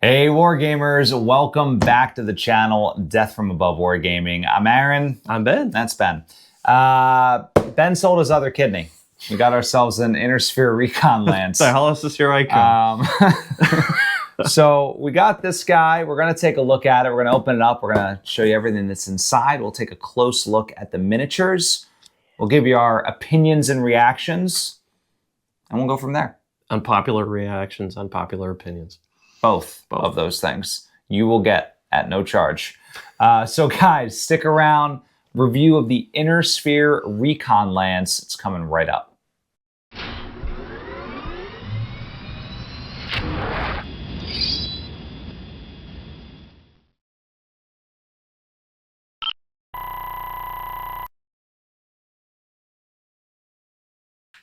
Hey Wargamers, welcome back to the channel, Death from Above Wargaming. I'm Aaron. I'm Ben. That's Ben. Ben sold his other kidney. We got ourselves an Inner Sphere Recon Lance. The hell is this your icon? So we got this guy. We're going to take a look at it. We're going to open it up. We're going to show you everything that's inside. We'll take a close look at the miniatures. We'll give you our opinions and reactions, and we'll go from there. Unpopular reactions, unpopular opinions. Both of those things you will get at no charge. So guys, stick around. Review of the Inner Sphere Recon Lance. It's coming right up.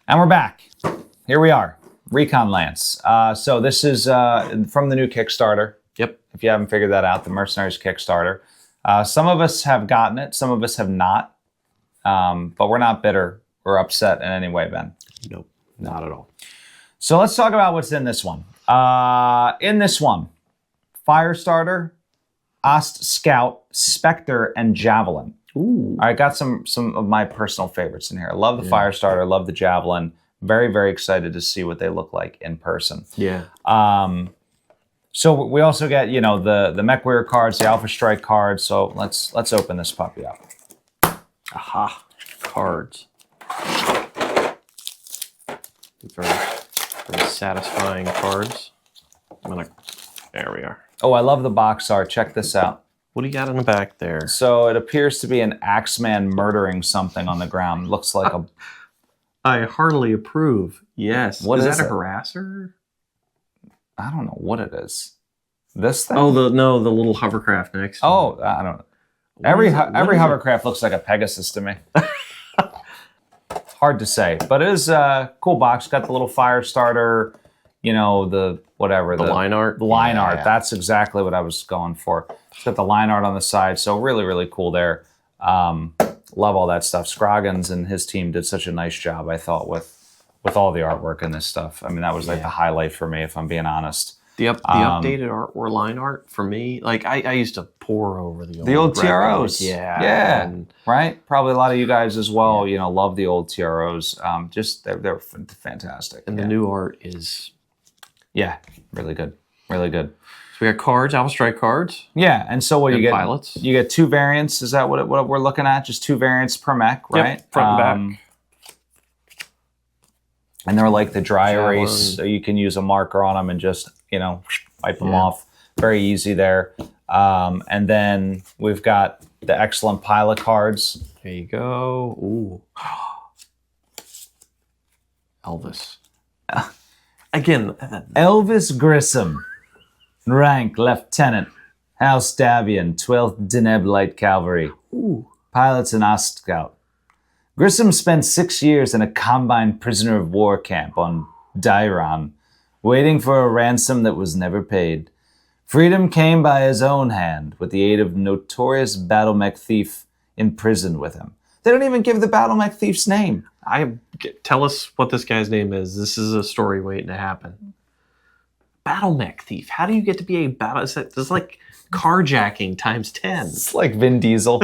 And we're back. Here we are. Recon Lance. So this is from the new Kickstarter. Yep. If you haven't figured that out, the Mercenaries Kickstarter. Some of us have gotten it. Some of us have not. But we're not bitter or upset in any way, Ben. Nope. Not at all. So let's talk about what's in this one. In this one, Firestarter, Ost Scout, Spectre, and Javelin. Ooh. I got some of my personal favorites in here. I love the Firestarter. Love the Javelin. Very, very excited to see what they look like in person. Yeah. So we also get, you know, the Mech Warrior cards, the Alpha Strike cards. So let's open this puppy up. Aha. Cards. Very, very satisfying cards. There we are. Oh, I love the box art. Check this out. What do you got in the back there? So it appears to be an Axeman murdering something on the ground. Looks like a... I heartily approve. Yes. What is that? it? A harasser? I don't know what it is. This thing? Oh, the little hovercraft next to Oh, I don't know. Every hovercraft looks like a Pegasus to me. Hard to say, but it is a cool box. Got the little Firestarter, you know, the whatever. The line art? The line art. That's exactly what I was going for. It's got the line art on the side, so really, really cool there. Love all that stuff. Scroggins and his team did such a nice job, I thought, with all the artwork and this stuff. I mean, that was like the highlight for me, if I'm being honest. The updated art or line art for me, like I used to pore over the old TROs. Yeah. And, right? Probably a lot of you guys as well, you know, love the old TROs. Just they're fantastic. And the new art is really good. Really good. So we got cards, Alpha Strike cards. Yeah, and so what you get? Pilots. You get two variants. Is that what we're looking at? Just two variants per mech, right? Yep, front and back. And they're like the dry erase, so you can use a marker on them and just, you know, wipe them off. Very easy there. And then we've got the excellent pilot cards. There you go. Ooh. Elvis. Again. Elvis Grissom. Rank Lieutenant. House Davian, 12th Deneb Light Cavalry. Ooh. Pilots and Ost Scout. Grissom spent 6 years in a combined prisoner of war camp on Dairon, waiting for a ransom that was never paid. Freedom came by his own hand with the aid of notorious battle mech thief imprisoned with him. They don't even give the battle mech thief's name. Tell us what this guy's name is. This is a story waiting to happen. Battle mech thief. How do you get to be a battle? It's like carjacking times 10. It's like Vin Diesel.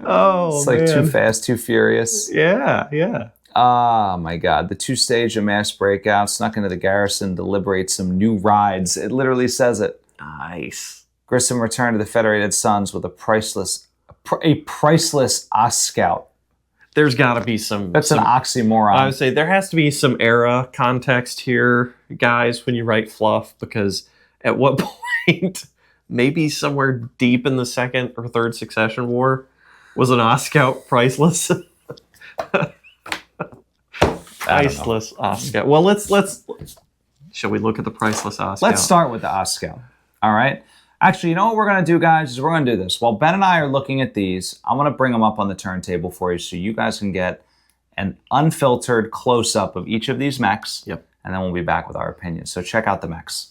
Oh, it's like Too Fast, Too Furious. Yeah. Oh my God. The two-stage of mass breakout, snuck into the garrison to liberate some new rides. It literally says it. Nice. Grissom returned to the Federated Sons with a priceless Ost Scout. There's got to be some... That's an oxymoron. I would say there has to be some era context here, guys, when you write fluff, because at what point, maybe somewhere deep in the second or third Succession War, was an Ost Scout priceless? Priceless Ost Scout. Well, let's... Shall we look at the priceless Ost Scout? Let's start with the Ost Scout. All right? Actually, you know what we're going to do, guys, is we're going to do this. While Ben and I are looking at these, I'm going to bring them up on the turntable for you so you guys can get an unfiltered close-up of each of these mechs. Yep. And then we'll be back with our opinions. So check out the mechs.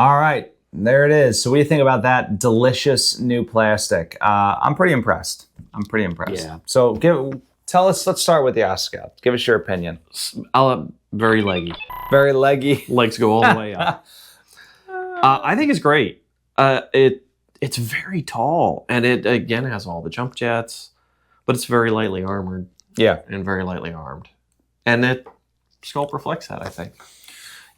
All right, there it is. So what do you think about that delicious new plastic? I'm pretty impressed. Yeah. So tell us, let's start with the Oscar. Give us your opinion. Very leggy. Very leggy. Legs go all the way up. I think it's great. It's very tall, and it again has all the jump jets, but it's very lightly armored. Yeah. And very lightly armed. And it sculpt reflects that, I think.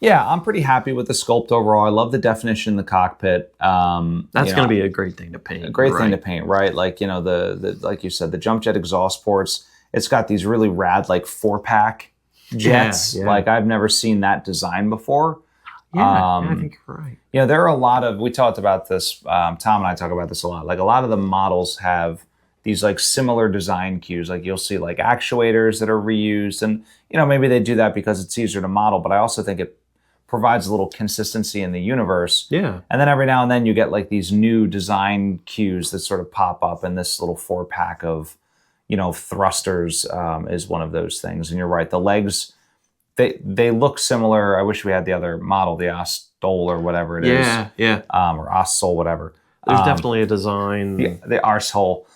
Yeah, I'm pretty happy with the sculpt overall. I love the definition in the cockpit. That's going to be a great thing to paint. A great thing to paint, right? Like, you know, the like you said, the jump jet exhaust ports. It's got these really rad, like 4-pack jets. Yeah. Like, I've never seen that design before. Yeah, I think you're right. You know, there are a lot of, we talked about this, Tom and I talk about this a lot. Like, a lot of the models have these like similar design cues. Like, you'll see like actuators that are reused, and, you know, maybe they do that because it's easier to model, but I also think it provides a little consistency in the universe. Yeah. And then every now and then you get like these new design cues that sort of pop up, and this little 4-pack of, you know, thrusters is one of those things. And you're right, the legs, they look similar. I wish we had the other model, the Ostol or whatever it is. Yeah. Or Ostol, whatever. There's definitely a design. The arsehole,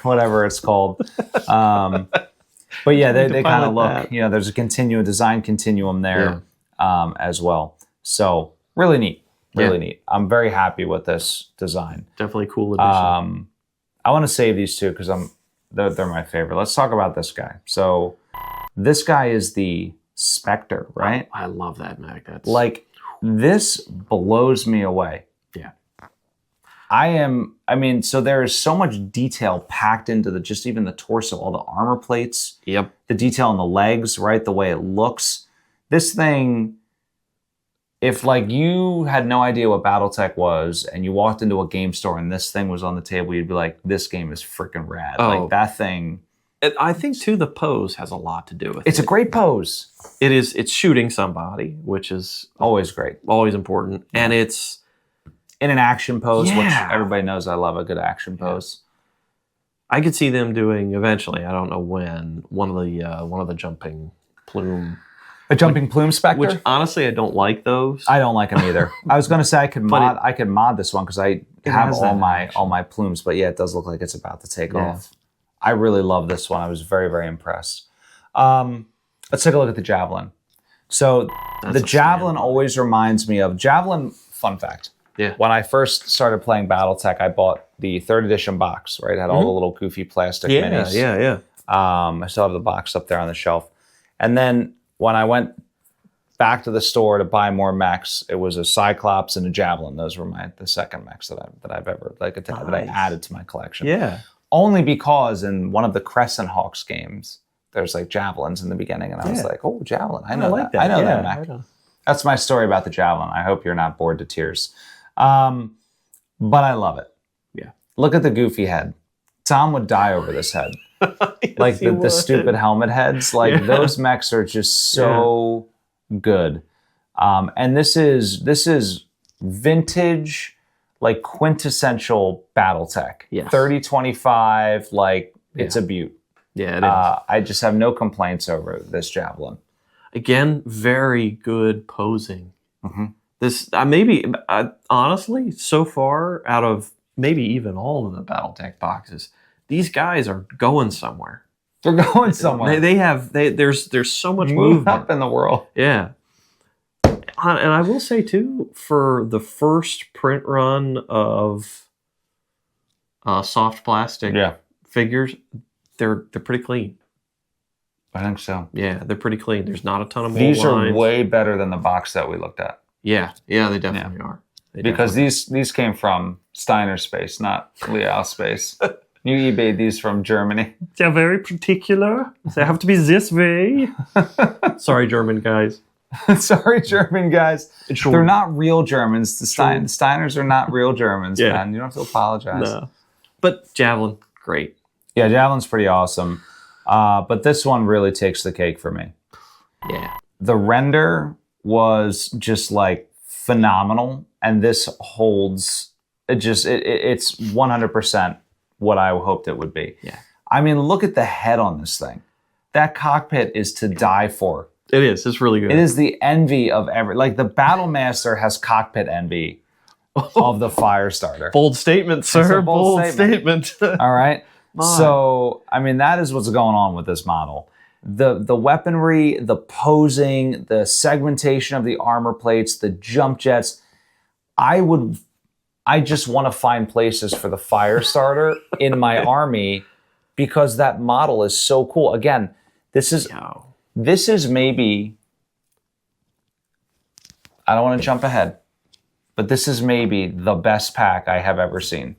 whatever it's called. But yeah, they kind of look, that. You know, there's a design continuum there as well. So really neat. Neat. I'm very happy with this design. Definitely cool edition. I want to save these two because they're my favorite. Let's talk about this guy. So this guy is the Spectre, right? I love that Mech. That's like, this blows me away. Yeah. So there is so much detail packed into even the torso, all the armor plates. Yep. The detail on the legs, right? The way it looks. This thing, if like you had no idea what BattleTech was and you walked into a game store and this thing was on the table, you'd be like, this game is freaking rad. Oh. Like, that thing. I think too, the pose has a lot to do with it. It's a great pose. It's shooting somebody, which is always great. Always important. And it's in an action pose, which everybody knows I love a good action pose. I could see them doing eventually, I don't know when, one of the jumping plume. A jumping plume Spectre? Which honestly I don't like those. I don't like them either. I was gonna say I could mod this one because I have all my plumes, but yeah, it does look like it's about to take off. I really love this one. I was very, very impressed. Let's take a look at the Javelin. So the Javelin always reminds me of Javelin. Fun fact. Yeah. When I first started playing BattleTech, I bought the 3rd edition box. Right, it had all the little goofy plastic minis. Yeah. I still have the box up there on the shelf. And then when I went back to the store to buy more mechs, it was a Cyclops and a Javelin. Those were the second mechs that I've ever that I added to my collection. Yeah. Only because in one of the Crescent Hawks games, there's like javelins in the beginning, and I was like, "Oh, javelin! I know that. I know that mech." That's my story about the Javelin. I hope you're not bored to tears, but I love it. Yeah, look at the goofy head. Tom would die over this head. Like the stupid helmet heads. Like those mechs are just so good. And this is vintage, like quintessential BattleTech. Yes. 3025, like it's a beaut. Yeah, it is. I just have no complaints over this Javelin. Again, very good posing. Mm-hmm. This honestly, so far out of maybe even all of the BattleTech boxes, these guys are going somewhere. They're going somewhere. There's so much movement up in the world. Yeah. And I will say too, for the first print run of soft plastic figures, they're pretty clean. I think so. Yeah, they're pretty clean. There's not a ton of mold These lines. are way better than the box that we looked at. Yeah, they definitely are. Because these came from Steiner space, not Leal space. You eBayed these from Germany. They're very particular. They have to be this way. Sorry, German guys. Sorry, German guys. They're not real Germans. The Steiners are not real Germans, man. You don't have to apologize. No. But Javelin, great. Yeah, Javelin's pretty awesome. But this one really takes the cake for me. Yeah. The render was just like phenomenal. And this holds, it's 100% what I hoped it would be. Yeah. I mean, look at the head on this thing. That cockpit is to die for. It is. It's really good. It is the envy of every, like the Battlemaster has cockpit envy of the Firestarter. Bold statement, sir. It's a bold statement. All right. My. So, I mean, that is what's going on with this model. The weaponry, the posing, the segmentation of the armor plates, the jump jets. I just want to find places for the Firestarter in my army because that model is so cool. Again, this is maybe, I don't want to jump ahead, but this is maybe the best pack I have ever seen.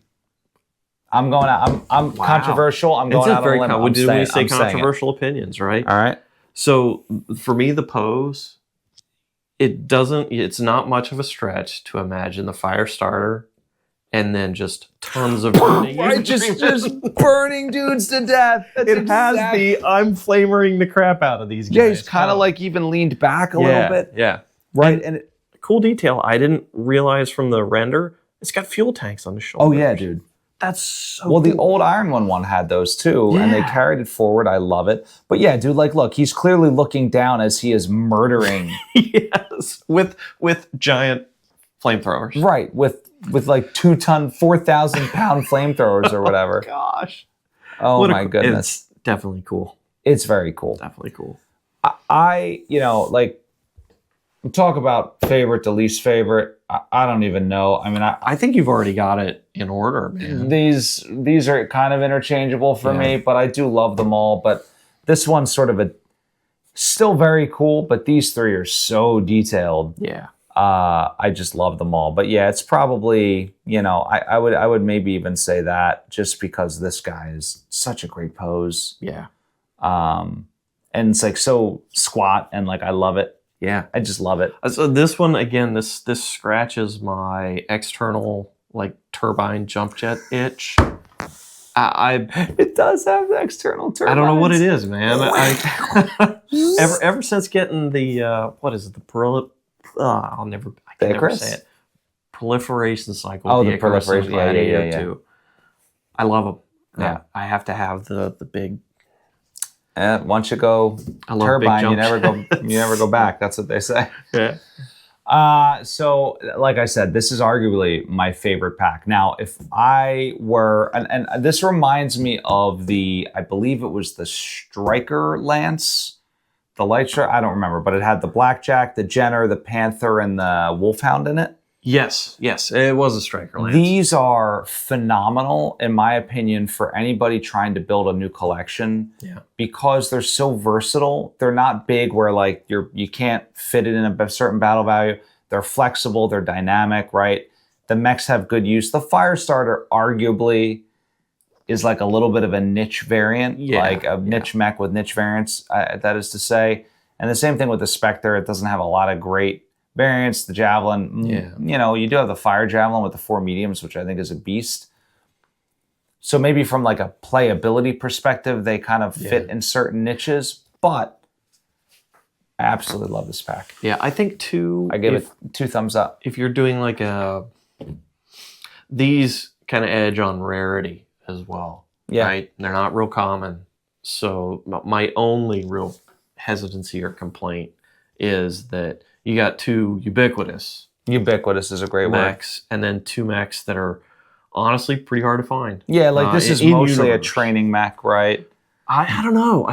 I'm going out. I'm Wow. controversial. I'm going out on a limb. We say controversial opinions, right? All right. So for me, the pose, it's not much of a stretch to imagine the Firestarter and then just tons of burning. Right, just burning dudes to death. That's has the I'm flamering the crap out of these guys. Yeah, he's kind of like even leaned back a little bit. Yeah. Right. And cool detail I didn't realize from the render, it's got fuel tanks on the shoulder. Oh yeah, dude. That's so well, cool. the old Iron one had those too, and they carried it forward. I love it. But yeah, dude, like, look, he's clearly looking down as he is murdering. Yes, with giant flamethrowers. Right, with like 2-ton, 4,000-pound flamethrowers or whatever. Oh, gosh. Oh my goodness. It's definitely cool. It's very cool. Definitely cool. I like, talk about favorite to least favorite. I don't even know. I mean, I think you've already got it in order, man. These are kind of interchangeable for me, but I do love them all. But this one's sort of still very cool, but these three are so detailed. Yeah. I just love them all. But yeah, it's probably, I would maybe even say that just because this guy is such a great pose. Yeah. And it's like so squat and like I love it. Yeah, I just love it. So this one again, this scratches my external like turbine jump jet itch. It does have the external turbines. I don't know what it is, man. Ever since getting the what is it? The I can never say it. Proliferation cycle. Oh, the proliferation. Yeah. Too. I love them. Yeah, I have to have the big. Once you go turbine, you never go back. That's what they say. Yeah. So, like I said, this is arguably my favorite pack. Now, if I were, and this reminds me of I believe it was the Striker Lance, the light strike. I don't remember, but it had the Blackjack, the Jenner, the Panther, and the Wolfhound in it. Yes, it was a Striker Lance. These are phenomenal, in my opinion, for anybody trying to build a new collection. Yeah. Because they're so versatile. They're not big where like you can't fit it in a certain battle value. They're flexible. They're dynamic, right? The mechs have good use. The Firestarter arguably is like a little bit of a niche variant, like a niche mech with niche variants, that is to say. And the same thing with the Spectre. It doesn't have a lot of great variants. The Javelin, you do have the Fire Javelin with the 4 mediums, which I think is a beast. So maybe from like a playability perspective, they kind of fit in certain niches, but I absolutely love this pack. Yeah, I think I give it 2 thumbs up. If you're doing like these kind of edge on rarity as well, right? They're not real common. So my only real hesitancy or complaint is that you got 2 ubiquitous. Ubiquitous is a great mechs, and then 2 mechs that are honestly pretty hard to find. Yeah, like this is mostly a training mech, right? I don't know.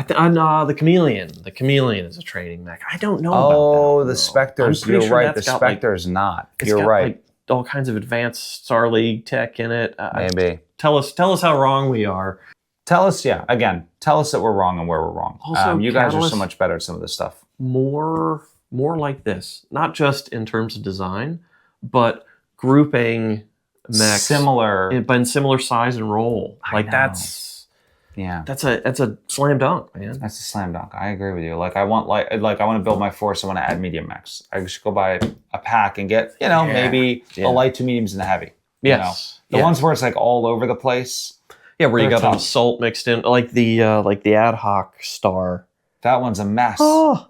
The Chameleon. The Chameleon is a training mech. I don't know about that. Oh, the Spectres. You're right. The Spectre's not. You're right. Like all kinds of advanced Star League tech in it. Maybe. Tell us how wrong we are. Tell us that we're wrong and where we're wrong. Also, you guys are so much better at some of this stuff. More like this, not just in terms of design, but grouping mechs similar, but in similar size and role. That's a slam dunk, man. That's a slam dunk. I agree with you. Like I want to build my force. I want to add medium mechs. I should go buy a pack and get maybe a light, 2 mediums, and a heavy. Yes, the ones where it's like all over the place. Yeah, where you got an assault mixed in, like the ad hoc star. That one's a mess. Oh.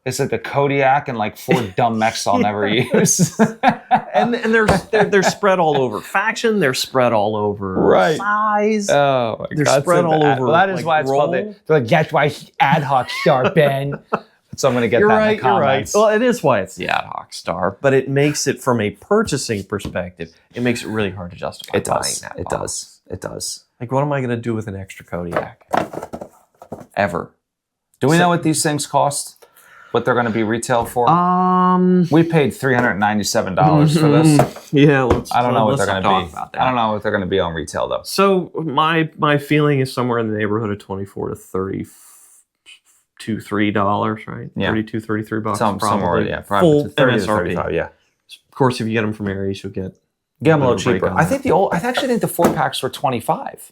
It's like the Kodiak and like 4 dumb mechs I'll never use. and they're spread all over faction. They're spread all over size. Oh my God. They're spread all over. Well, that is why it's called. They're like, that's why ad hoc star, Ben. So I'm going to get You're that right. in the comments. Well, it is why it's the ad hoc star, but it makes it from a purchasing perspective. It makes it really hard to justify. It buying does. that It box. does. It does. Like, what am I going to do with an extra Kodiak? Ever? Do we know what these things cost? What they're going to be retail for? We paid $397 for this. Yeah, I don't know what they're going to be. About that. I don't know what they're going to be on retail though. So my feeling is somewhere in the neighborhood of $24 to $32, $3, right? Yeah. $32, $33 Somewhere, probably. yeah, probably Full 30 to MSRP. 35, yeah. Of course, if you get them from Aries, you'll get Get them a little break cheaper. on I that. think I actually think the 4-packs were 25,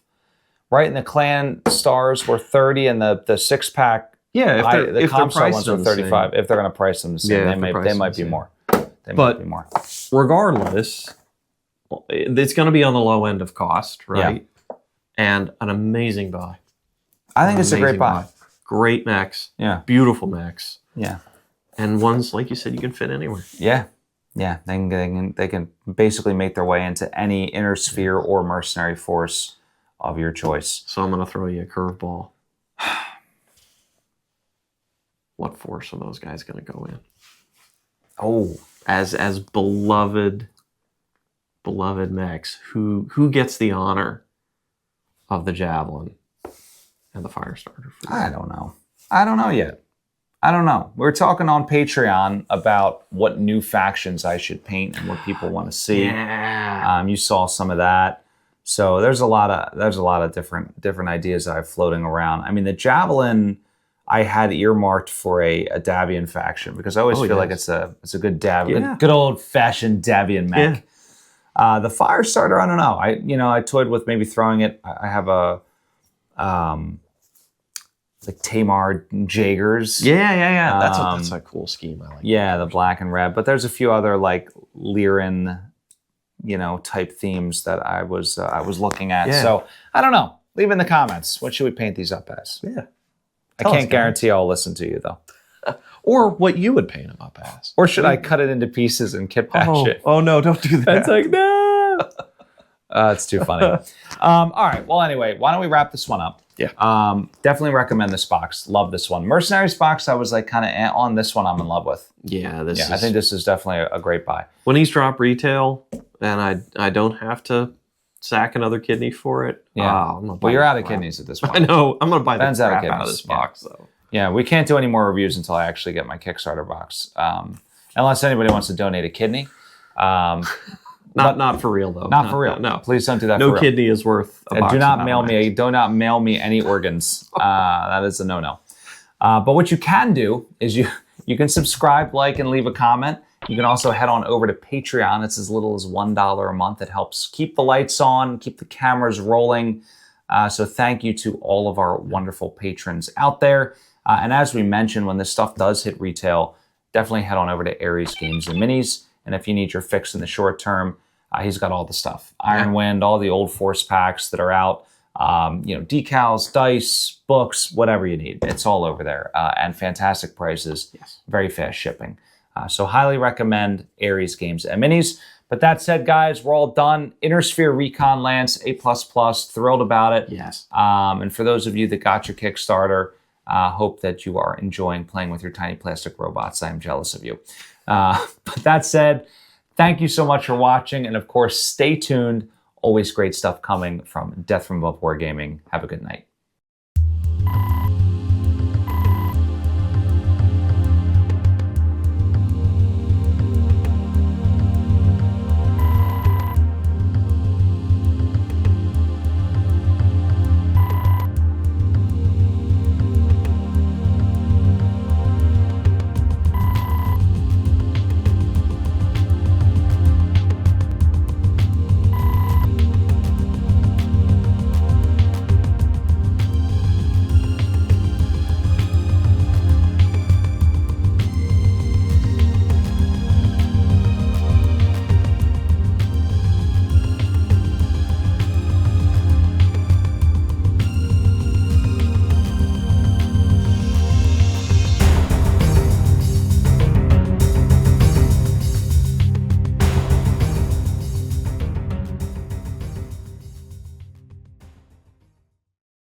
right? And the clan stars were 30, and the 6-pack. Yeah, The comp star ones were 35. If they're going to price them the same, Yeah, they might be more. They might But- be more. regardless, it's going to be on the low end of cost, right? And an amazing buy. I think it's a great buy. Great mechs. Yeah, Beautiful mechs. yeah, And ones, like you said, you can fit anywhere. yeah, yeah. They can basically make their way into any inner sphere or mercenary force of your choice. So I'm going to throw you a curveball. What force are those guys going to go in? Oh, As beloved mechs, who gets the honor of the javelin and the fire starter? I don't know. I don't know yet. I don't know. We're talking on Patreon about what new factions I should paint and what people want to see. Yeah. You saw some of that. So there's a lot of different ideas that I have floating around. I mean, the javelin I had earmarked for a Davian faction because I always feel like it's a good Yeah. good old fashioned Davian mech. Yeah. The fire starter, I don't know. I toyed with maybe throwing it. I have a like Tamar Jaegers. Yeah. That's a cool scheme. I like. Yeah, the black and red. But there's a few other like Lyran, type themes that I was looking at. Yeah. So I don't know. Leave in the comments. What should we paint these up as? Yeah. I Tell us, can't guarantee I'll listen to you though. Or what you would paint them up as. Or should I cut it into pieces and kit patch it? Oh no, don't do that. It's like, no. It's too funny. All right. Well, anyway, why don't we wrap this one up? Yeah. Definitely recommend this box. Love this one. Mercenaries box, I was like kind of on this one. I'm in love with. Yeah, I think this is definitely a great buy. when these drop retail and I don't have to sack another kidney for it. Yeah. I'm gonna buy Well, you're the out of crap. kidneys at this point. I know. I'm gonna buy the Ben's out of crap out of kidneys, this yeah. box though. Yeah, we can't do any more reviews until I actually get my Kickstarter box. Unless anybody wants to donate a kidney. Not for real though. Not for real. No. Please don't do that No for real. kidney is worth a box Do of not Battle mail me any organs. That is a no-no. But what you can do is you can subscribe, like, and leave a comment. You can also head on over to Patreon. It's as little as $1 a month. It helps keep the lights on, keep the cameras rolling. So thank you to all of our wonderful patrons out there. And as we mentioned, when this stuff does hit retail, definitely head on over to Aries Games and Minis. And if you need your fix in the short term, he's got all the stuff. Iron Wind, all the old force packs that are out, decals, dice, books, whatever you need. It's all over there. And fantastic prices, Yes. very fast shipping. So highly recommend Aries Games and Minis. But that said, guys, we're all done. Inner Sphere Recon Lance, A++, thrilled about it. Yes. And for those of you that got your Kickstarter, hope that you are enjoying playing with your tiny plastic robots. I am jealous of you. But that said, thank you so much for watching. And of course, stay tuned. Always great stuff coming from Death from Above Wargaming. Have a good night.